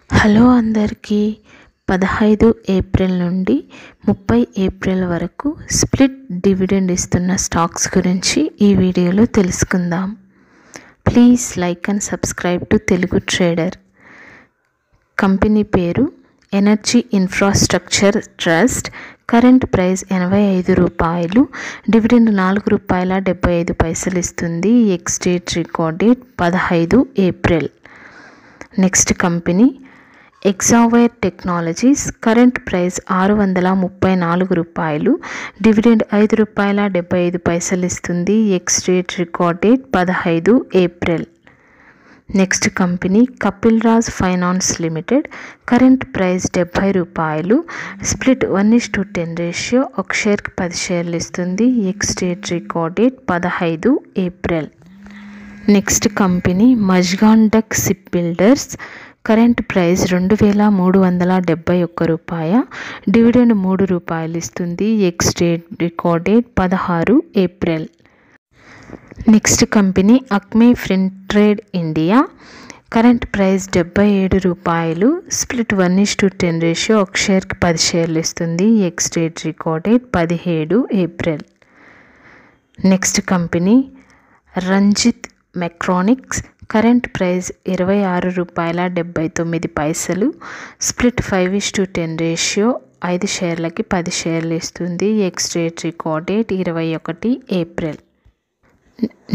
Hello అందరికీ 15 April నుండి 30 April వరకు స్ప్లిట్ డివిడెండ్ ఇస్తున్న స్టాక్స్ గురించి ఈ వీడియోలో తెలుసుకుందాం. Please like and subscribe to Telugu trader. Company పేరు energy infrastructure trust. Current price 85 రూపాయలు. డివిడెండ్ ₹4.75 ఇస్తుంది. Ex date record date 15 April. Next company ఎగ్జావైర్ టెక్నాలజీస్. Current price ₹634. డివిడెండ్ ₹5.75 ఇస్తుంది. Ex date record date 15 April. Next company Kapil Raj finance limited. Current price ₹70. Split 1:10 ratio. ఒక షేర్కి 10 షేర్లు ఇస్తుంది. Ex date record date 15 April. Next company Mazagon dock ship builders. Current price ₹2,371. Dividend ₹3 ఇస్తుంది. Ex date record date 16 April. Next company Acme Fintrade India. Current price ₹77. Split 1:10 ratio. ఒక షేర్కి 10 షేర్లు ఇస్తుంది. Ex date record date 17 April. Next company Ranjit mechatronics. Current price ₹26.79. Split 5:10 ratio. 5 షేర్లకి 10 షేర్లు ఇస్తుంది. Ex date record date 21 April.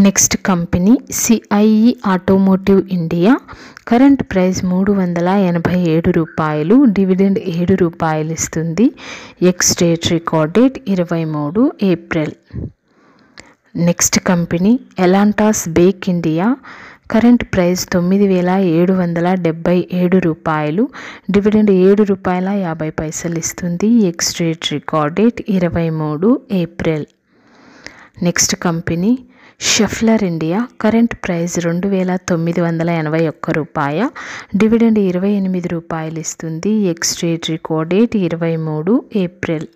Next company CIE automotive India. Current price ₹387. Dividend ₹7 ఇస్తుంది. Ex date record date 23 April. Next company Elantas Beck India. Current price ₹9,777. Dividend ₹7.50 ఇస్తుంది. Ex date record date 23 April. Next company Schaeffler India. Current price ₹2,981. Dividend ₹28 ఇస్తుంది. Ex date record date 23 April.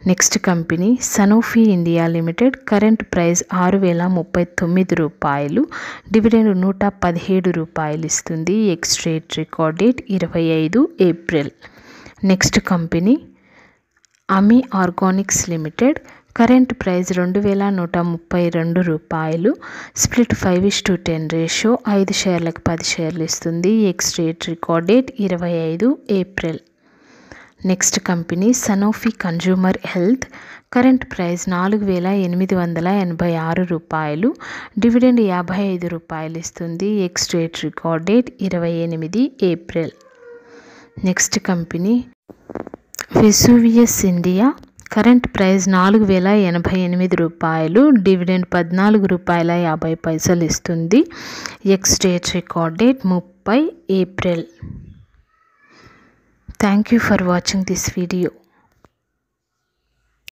Next company Sanofi India limited. Current price ₹6,039. Dividend ₹117 ఇస్తుంది. Ex date record date 25 April. Next company Ami Organics limited. Current price ₹2,132. Split 5:10 ratio. 5 షేర్లకు 10 షేర్లు ఇస్తుంది. Ex date record date 25 April. Next company Sanofi consumer health. Current price ₹4,886. Dividend ₹55 ఇస్తుంది. Ex date record date 28 April. Next company Vesuvius India. Current price ₹4,088. Dividend ₹14.50 ఇస్తుంది. Ex date record date 30 April. Thank you for watching this video.